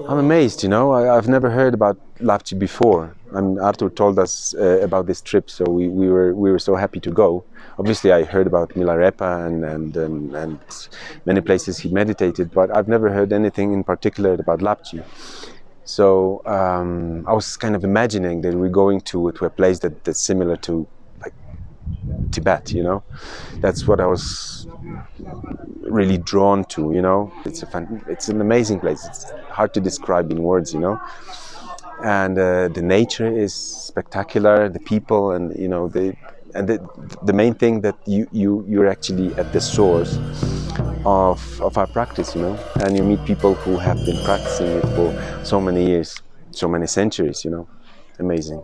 I'm amazed, you know. I've never heard about Lapchi before. Arthur told us about this trip, so we were so happy to go. Obviously, I heard about Milarepa and many places he meditated, but I've never heard anything in particular about Lapchi. So I was kind of imagining that we're going to a place that's similar to like Tibet, you know. That's what I was really drawn to, you know. It's an amazing place. It's hard to describe in words, you know. And the nature is spectacular. The people, and you know, the main thing that you're actually at the source of our practice, you know. And you meet people who have been practicing it for so many years, so many centuries, you know. Amazing.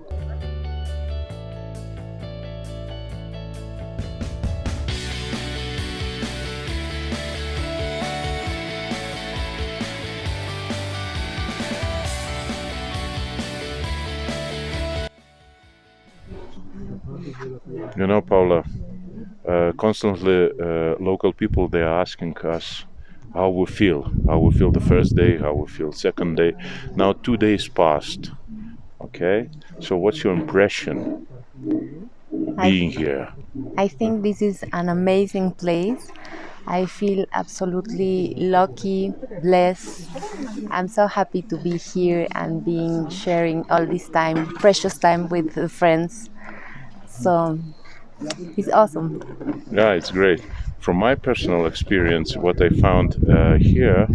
You know, Paula, constantly local people, they are asking us how we feel the first day, how we feel second day. Now 2 days passed. Okay, so what's your impression being here? I think this is an amazing place. I feel absolutely lucky, blessed. I'm so happy to be here and sharing all this time, precious time with the friends. So it's awesome. Yeah, it's great. From my personal experience, what I found here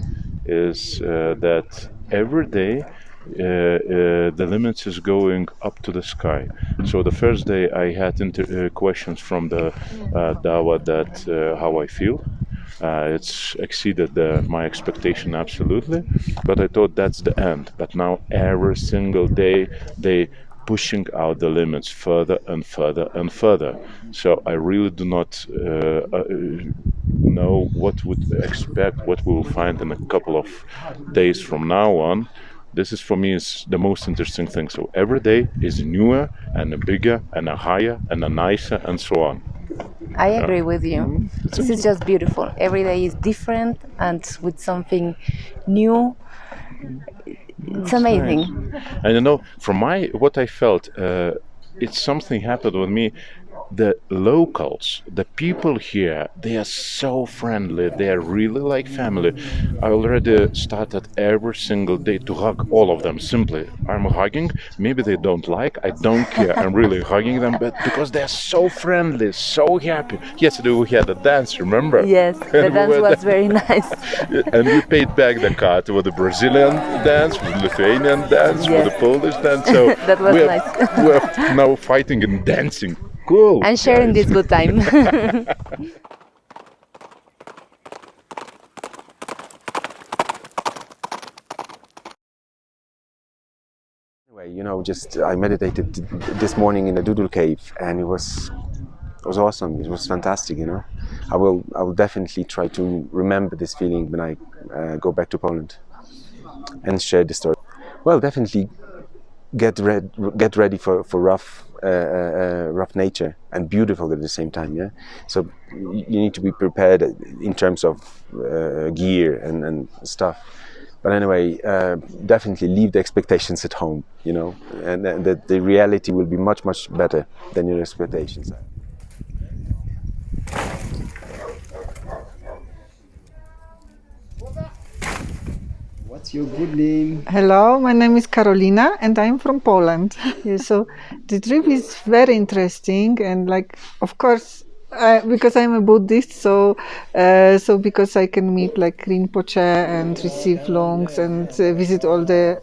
is that every day the limits is going up to the sky. So the first day I had questions from the Dawa that how I feel. It's exceeded my expectation absolutely, but I thought that's the end. But now every single day they pushing out the limits further and further and further. So I really do not know what would expect, what we will find in a couple of days from now on. This is for me is the most interesting thing. So every day is newer and a bigger and a higher and a nicer and so on. I agree with you. This is just beautiful. Every day is different and with something new. It's amazing. Nice. And you know, from what I felt, it's something happened with me. The locals, the people here, they are so friendly. They are really like family. I already started every single day to hug all of them. Simply, I'm hugging. Maybe they don't like. I don't care. I'm really hugging them, but because they are so friendly, so happy. Yesterday we had a dance. Remember? Yes, the dance was very nice. And we paid back the card with the Brazilian dance, with the Lithuanian dance, with the Polish dance. So that was nice. We're now fighting and dancing. Cool. And sharing this good time. Anyway, you know, I meditated this morning in the Doodle Cave, and it was awesome. It was fantastic, you know. I will definitely try to remember this feeling when I go back to Poland and share the story. Well, definitely get ready for rough nature and beautiful at the same time. Yeah, so you need to be prepared in terms of gear and stuff. But anyway, definitely leave the expectations at home, you know, and the reality will be much better than your expectations. What's your good name? Hello, my name is Karolina and I'm from Poland. Yeah, so the trip is very interesting, and like, of course, because I'm a Buddhist, so because I can meet like Rinpoche and receive longs and visit all the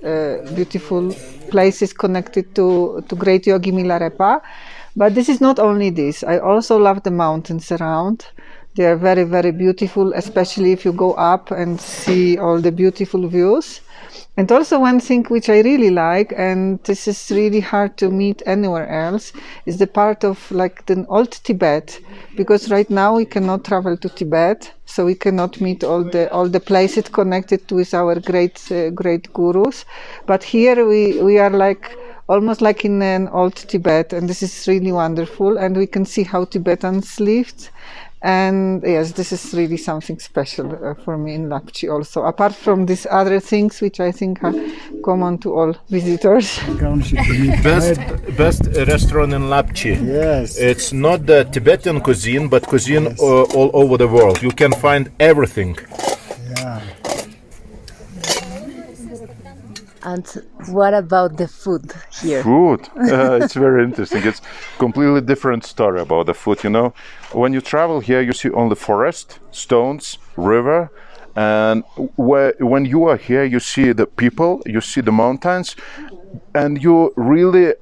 beautiful places connected to great Yogi Milarepa. But this is not only this. I also love the mountains around. They are very, very beautiful, especially if you go up and see all the beautiful views. And also one thing which I really like, and this is really hard to meet anywhere else, is the part of like the old Tibet, because right now we cannot travel to Tibet, so we cannot meet all the places connected with our great gurus. But here we are like almost like in an old Tibet, and this is really wonderful, and we can see how Tibetans lived. And yes, this is really something special for me in Lapchi also, apart from these other things which I think are common to all visitors. Best restaurant in Lapchi. Yes. It's not the Tibetan cuisine, but cuisine all over the world. You can find everything. Yeah. And what about the food here? Food. It's very interesting. It's completely different story about the food. You know, when you travel here, you see only forest, stones, river, and when you are here, you see the people, you see the mountains, and you're really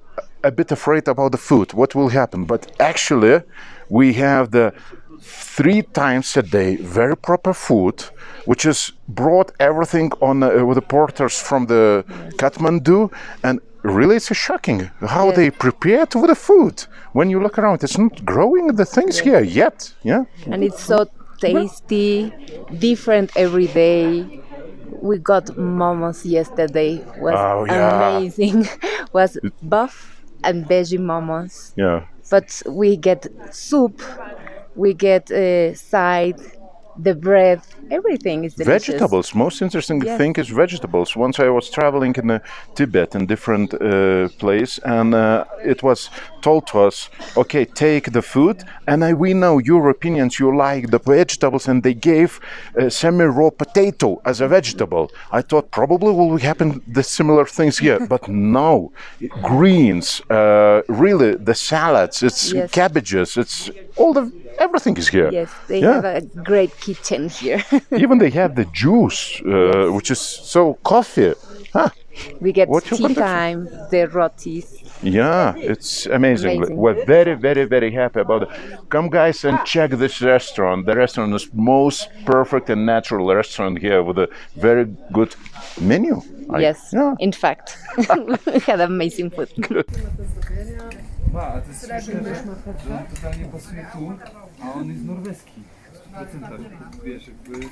a bit afraid about the food. What will happen? But actually, we have the 3 times a day very proper food, which is brought everything on with the porters from the Kathmandu, and really it's shocking how they prepared with the food. When you look around, it's not growing the things here yet. Yeah, And it's so tasty, different every day. We got momos yesterday. Was amazing. Was buff and veggie momos. yeah. But we get soup, we get side, the bread, everything is delicious. Vegetables. Most interesting thing is vegetables. Once I was traveling in Tibet in different place, and it was told to us, okay, take the food, and we know Europeans, you like the vegetables, and they gave semi-raw potato as a vegetable. I thought probably will happen the similar things here, but no. Greens, really the salads, it's cabbages, it's all everything is here. Yes, they have a great kitchen here. Even they have the juice, which is so coffee. Huh. We get tea time, the rotis. Yeah, it's amazing. We're very, very, very happy about it. Come, guys, and check this restaurant. The restaurant is most perfect and natural restaurant here with a very good menu. Yes, in fact, we had amazing food. A to jest śmieszne, że on totalnie pasuje tu, a on jest norweski. W 100%. Wiesz, jakby...